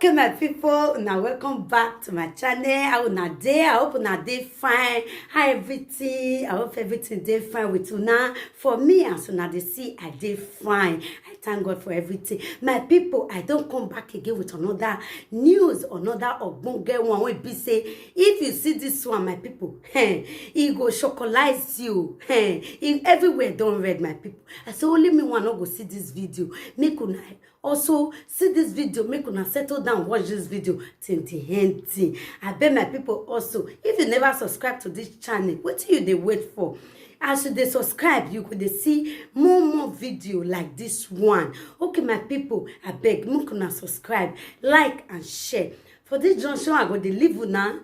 Okay, my people, now welcome back to my channel. How una dey? I hope una dey fine. How everything? I hope everything dey fine with una. For me, as una dey see, I dey fine. I thank God for everything. My people, I don't come back again with another news, another ogbonge one. Wey be say, if you see this one, my people, it go chocolize you. Everywhere don't read, my people. I say only me one not go see this video. Make una also see this video, make una settle down, watch this video till the end. I beg my people also, if you never subscribe to this channel, what do you they wait for? As you they subscribe, you could see more video like this one. Okay, my people, I beg, make una subscribe, like and share. For this junction, I go to leave una.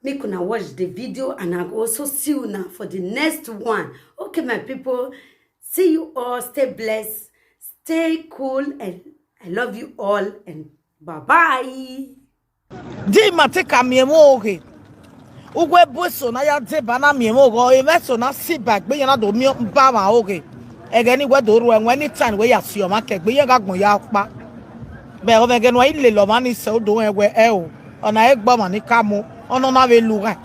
Make una watch the video, and I go also see you now for the next one. Okay, my people, see you all. Stay blessed. Stay cool, and I love you all, and bye-bye. Di mateka miemo oge. Ugwe boso na ya de bana miemo oge. Emeso na si bagbe yana do mi ba ma oge. Egeni we do ru enwe ni time we ya si o ma kegbe ye gagbon ya pa. Be o mege no ile lo ma ni se o do enwe e o. Ona egbo ma ni kamu, ono na we luga.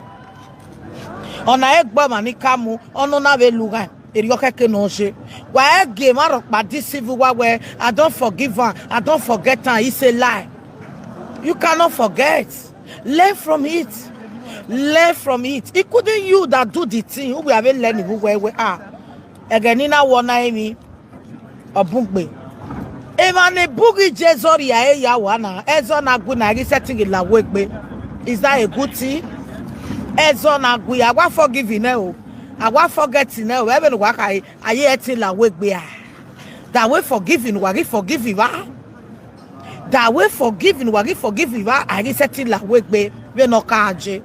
Ona egbo ma ni kamu, ono na we luga. Why game out of this civil war where I don't forgive her, I don't forget her, it's a lie. You cannot forget. Learn from it. Learn from it. It couldn't you that do the thing. We haven't learned where we are. Again, in our one enemy or bookbe. Emane bugi jezori ya wana. Ezona guna setting in la wegbe. Is that a good thing? Ezona gui, I want forgiving now. I want forgetting now. Even work I hear till la wake be that way forgiving, wagi forgiving wa. That way forgiving, wagi forgiving wa. I get till la wake be we no kaje.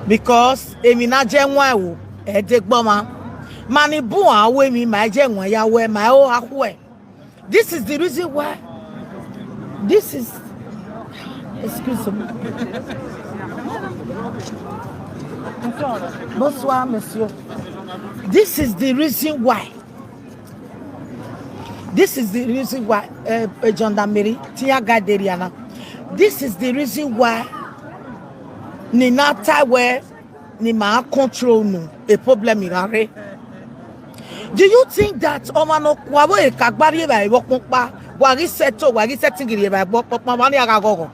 Because emina jenwa wo edegboma mani bu awe mi ma jenwa ya we my o ahwe. This is the reason why. This is excuse me. Bonsoir, monsieur. This is the reason why. This is the reason why, gendarmerie, Tia Gaderiana. This is the reason why Nina Taiwe Nima control no a problem irare. Do you think that Omano Kwawe Kagbari by Wokpa, Wari Seto, Wari setting by Wokpa,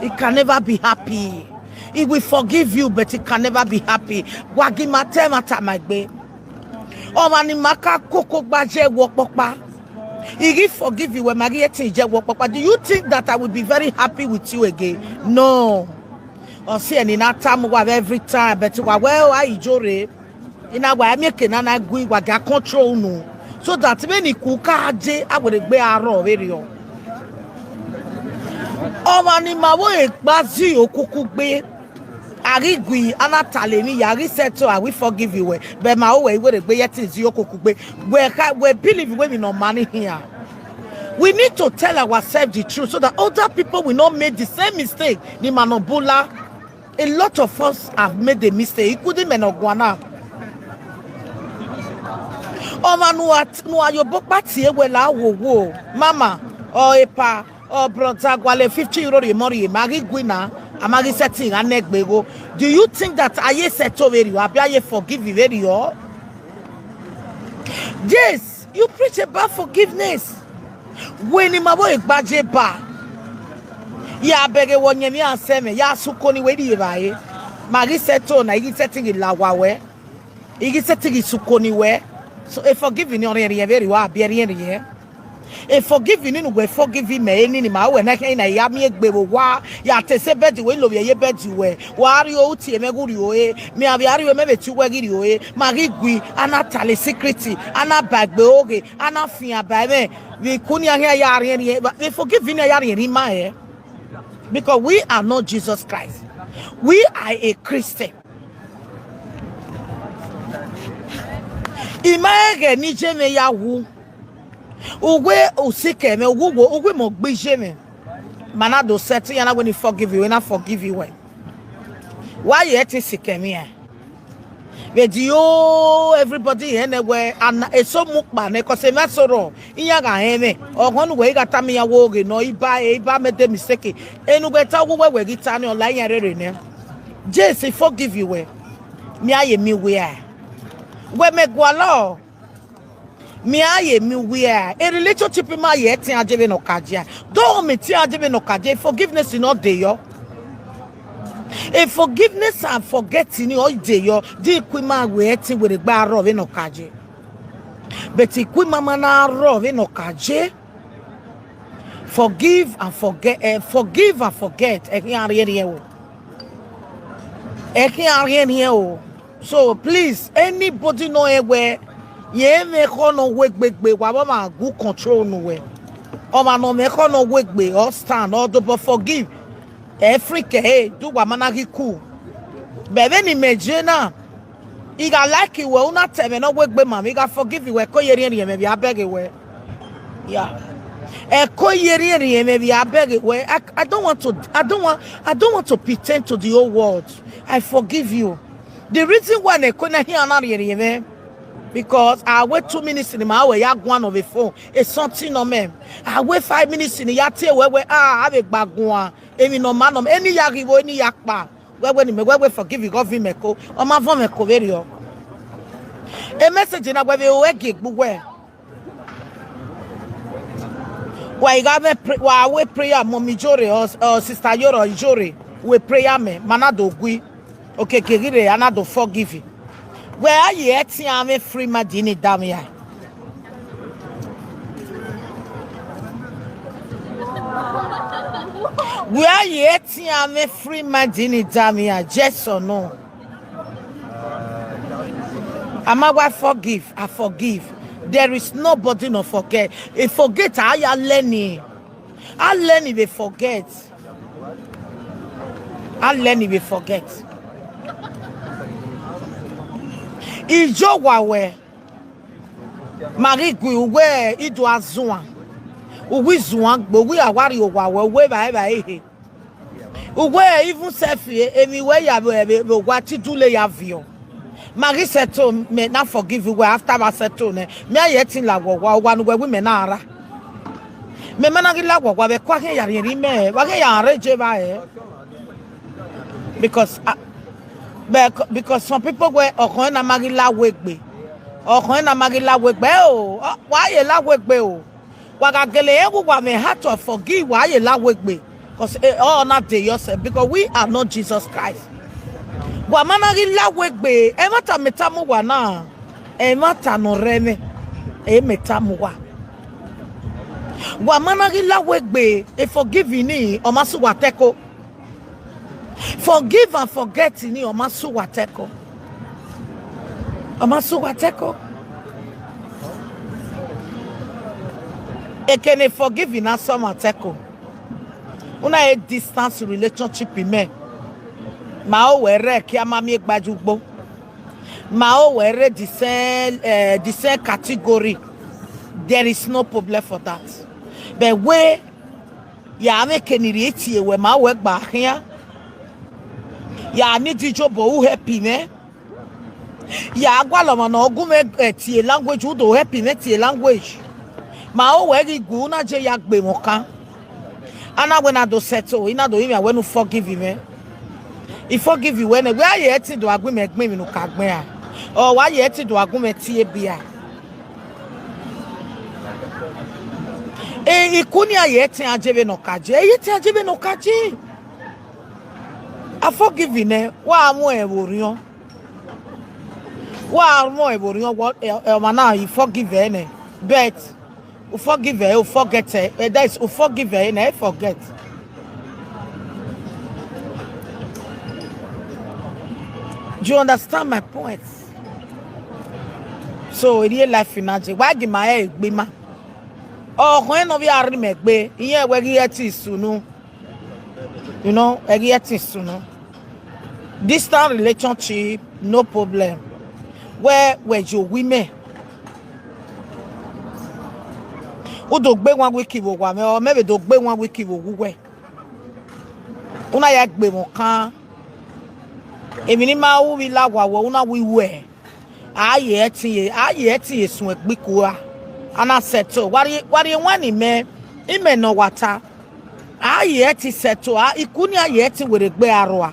it can never be happy. It will forgive you, but it can never be happy. Wagi matemata magbe. Omani maka koko baje wokpokpa. He forgive you when Mariette je wokpokpa. Do you think that I will be very happy with you again? No. Or see any time every time, but well I jore. In our way make na gui waga control no. So that when he kuka je I would be aro very on. Omani mawo bazi okukugbe. Arigui anatalemi yari seto I will forgive you but my way where the yet is yokukugbe we believe when we no money here. We need to tell ourselves the truth so that other people will not make the same mistake. Ni manobula, a lot of us have made the mistake. It couldn't menogwana. Oh manuat no ayo bokpati ewela wo mama or epa or brother gwale 50 euro the money marigui na. Amagi setting and neck bego. Do you think that I settle very well? I forgive you very well? Yes, you preach about forgiveness. When in my boy baje ba, ya bege wonye mi anseme ya sukoni wedi bae. Magi settle na igi setting in lawawe. Igi setting in sukoni we. So if forgiving you very well, be here. If forgiving you we forgiving me any ma we na kan na ya mi egbe wa ya te se bedi we lo ye bedi we wa ri o ti emeguri o e mi abi ari we mebe ti we giri o e ma ri gui anatale secret ana bagbe oge ana fin aba me we kuni ahia ya ari ni we forgiving ya ari ma e because we are not Jesus Christ. We are a Christian. Image ni jeme ya wu Uwe usike me uwe mo gbije me. Manado setting and when he forgive you, when I forgive you when. Why you eti sike me? Video everybody anywhere and it's so mukba because a mesoro iyaga heme or one way got me a woge no iba made the mistake and we tell where we get online area Jesse forgive you we me aye me where me gwalo me aye me where a relationship in my yet in ajebe no kaja don't me ti ajebe no kaja forgiveness is not there yo. A forgiveness and forgetting all day yo di kwima waiting with a bar of no kaje. But kwima mana rove no kaje. Forgive and forget, forgive and forget. So please, anybody know where ye me no wake wabama good control no way. Or man no me no wake or stand or double forgive. Africa, hey, do what managi cool. But then imagine now, he got like you will not tell me no work with mom. He got forgive you. Maybe I beg it. Yeah. Maybe I beg it. I don't want to pretend to the whole world. I forgive you. The reason why they couldn't hear another because I wait 2 minutes in my way, I one of a phone. It's something on me. I wait 5 minutes in the yate where I have a bagua. Any no man any yagi any yakba. Where forgive you, God vimeko, or my vomeko video. A message in a way we gig where. Why you got me why we prayer mommy jore or sister yoro jore we prayer me manado gui. Okay, kegire anado forgive you. Where are you at? I'm a free madini damia. Where are you at? I'm a free madini damia. Yes or no? Am I forgive? I forgive. There is nobody no forget. If forget, I learning. I learn if they forget. I learn if they forget. Ijo wawe Marie gui we ido azua uwi zuan gbo we awari wawe we ba ehe uwe even self emi we ya be wati dule ya vio Marie settle me na forgive we after I settle ne me ayetin la wa no we me na ara me managi la wa be kwa ke yare ri me wa ke ya reje ba because some people were okon na magila wegbe oh why you la wegbe oh waga gele egu wa me heart to forgive why you la wegbe because all not dey yourself because we are not Jesus Christ wa managila wegbe e mata metamu wa na e mata no reme e metamu wa managila wegbe e forgive ni o masu wa teko. Forgive and forget in your masu wateko. Amasu wateko. Ekene forgive in some wateko. Una a distance relationship in me. Mao were kia mami gbajugbo. Mao were the same category. There is no problem for that. But where ya make any reti we ma work back here. Ya need to job who happy me. Ya gwala mana ogume tie language who do happy me tie language. Ma o we go na je ya gbe mo kan. Ana when I do settle, ina do him when you forgive him. He forgive you when where you eti do agbe me no kagbe a. Or why you eti do agbe tie bia. Ikuni ayeti ajebe no kaje. Ayeti ajebe no kaje. I forgive you. Wa mo eborion. Wa mo eborion what mana you forgive ene. But you forgive you forget that is you forgive ene forget. Do you understand my point? So real life in Nigeria. Why give my head gbema? Oh, when we are remegbe, iye we get sunu. You know, I get sunu. Distant relationship, no problem. Where you women? Who do gbe one wiki wo wa me or maybe do gbe one wiki wo we. Una ya gbe mo kan. Emini ma wo wi la wa wo na wi we. Aye eti esun egbikuwa. Ana settle. Wari wani me ime no wata. Aye eti settle. Ikuni aye eti weregbe arwa.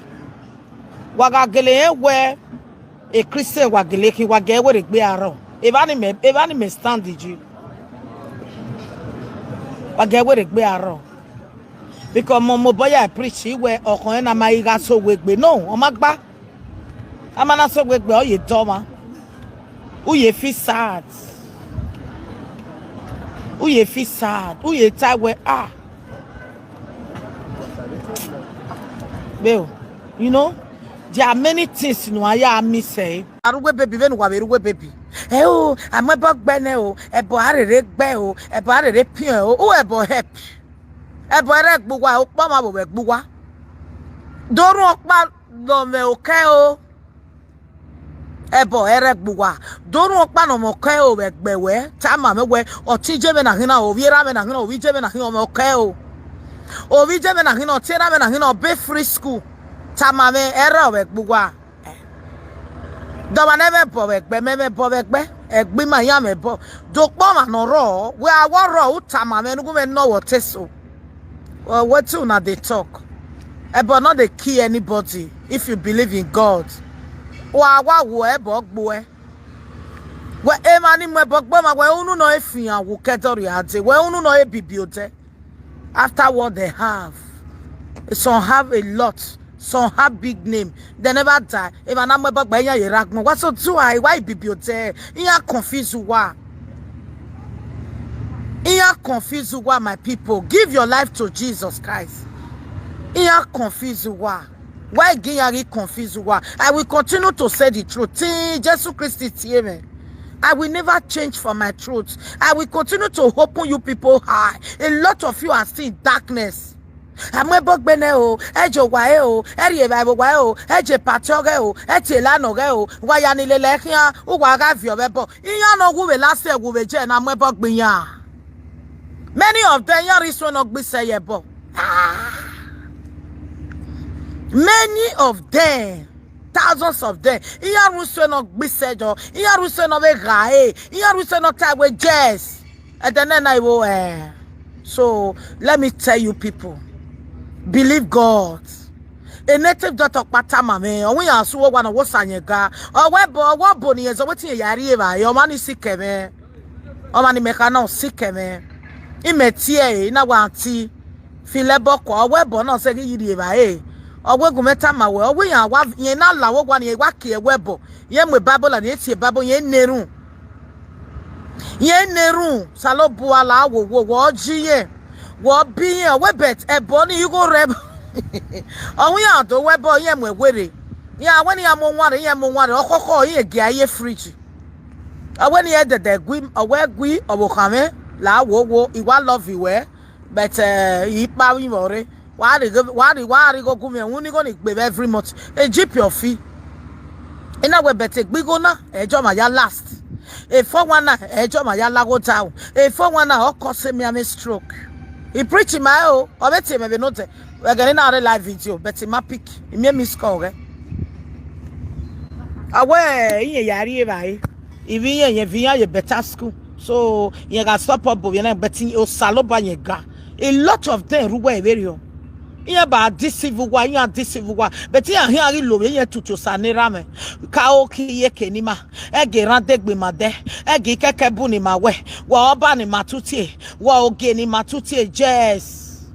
Wagagele we e Christian wagele ki wage weregbe arwa. Evani me stand ji. Wage weregbe arwa. Because mo boy I preach we okon na ma iga so wegbe no o magba amana so wegbe o ye doma who ye feel sad who ye tired we well you know there are many things no I me say arugbe baby we no wa berugbe baby o amebo gbe ne o ebo arere gbe o ebo arere pian o ebo help ebo ere gbugwa o pa ma bo be gbugwa dorun opa lo me oke o ebo ere gbugwa dorun opa no mo ke o be gbewe ta ma me we otije me na hina o viera me na hina o vije me na hina o me oke o vije me na hina o tira me na hina o be free school ta ma me ere o be gbugwa do ma ne be bo be gbe me bo be gbe egbi ma ya me bo do po ma no ro we awo ro o ta ma me nugu me no wo teso. Well, what you now they talk? But not they kill anybody if you believe in God. Boy. Well, emani me bogbo ma we unu no efian wo ketori ate. We unu no e bibiote. After what they have, some have a lot. Some have big name. They never die. If an am bogbo ya yeragno. What so do I? Why bibiote? You confused why? You are confused why, my people. Give your life to Jesus Christ. You are confused why. Why are you confused why? I will continue to say the truth. Jesus Christ is here. I will never change for my truth. I will continue to open you people high. A lot of you are still in darkness. I'm a bug beneo, ejo waeo, eri bible waeo, eje patiogo, etilano go, wayani lelekia, uwaga viobebo. You know who will last year with Jen, I'm a bug binya. Many of them, not be sayable. Many of them, thousands of them, not be said, not a guy, not tie with jazz. And then I will. So let me tell you, people, believe God. A native daughter patama me, or we are so one of what's on your gar, or what bonny is what you are, your money sick me, or money make a no sick me. Imetie na wanti filebo kwa webo na se yiri ba o wegu meta ma we o we yan wa yen na lawo gwa ne wa ke webo yen mwe bible na etie bible yen neru salobu ala wo jiye wo biye we bet ebo ni you go reb o we yan do webo yen mwe were ya wani ya mo nware okoko yen gi aye fridge o we ni e de gwi o we gwi o bo kame la wo iwa love you but ipa wi more wari go gumi uni go ni gbe every month e jeep your fee ina we bet gbigo na ejo ma ya last e for one na ejo ma ya lago down e for one na o cause me a stroke he preach my o beti me be note we ga na live video but ma pick me miss call awe yin yari e bai ibi yin via ye better school. So you can stop up but you saloba yega. A lot of them ruwe very. You ba deceive wa you deceive wa but you here lo ye tutu sanera me ka o ki ye kenima e ge rande gbe ma de e ge keke bu ni ma we wa oba ni matutie wa oge ni matutie yes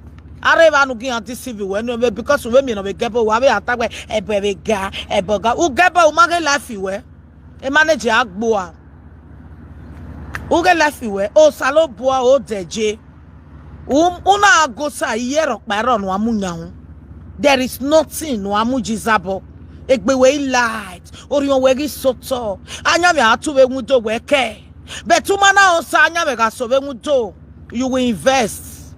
areva nu gi deceive we no because we me no be gebo wa be atagbe ebe ga eboga u gebo u ma ge laugh we e manage agbo a uge lafiwe o salobua o deje una agosa yero paro no amunyan there is nothing no amujizabo egbewe light orion wegi soto anya me atuwe nwudo weke betuma na osa anya me ga sobe nwudo you will invest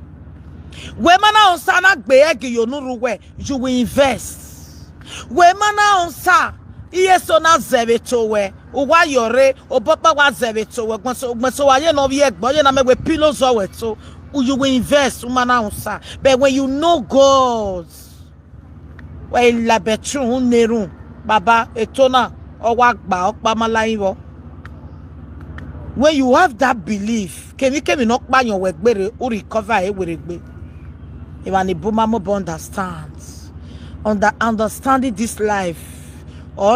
we mana osa na gbe egi yonuru we you will invest we mana osa iye so na zebeto we uwa yore obopa wa zebeto we gboso wa ye no bi egbo ye na me we pillows o we to you will invest umana unsa but when you know God we la betru neru baba etona owagba okpamalayiwo. When you have that belief, kemi not buy your work better or recover it with it. If an ibumamo understands, understanding this life,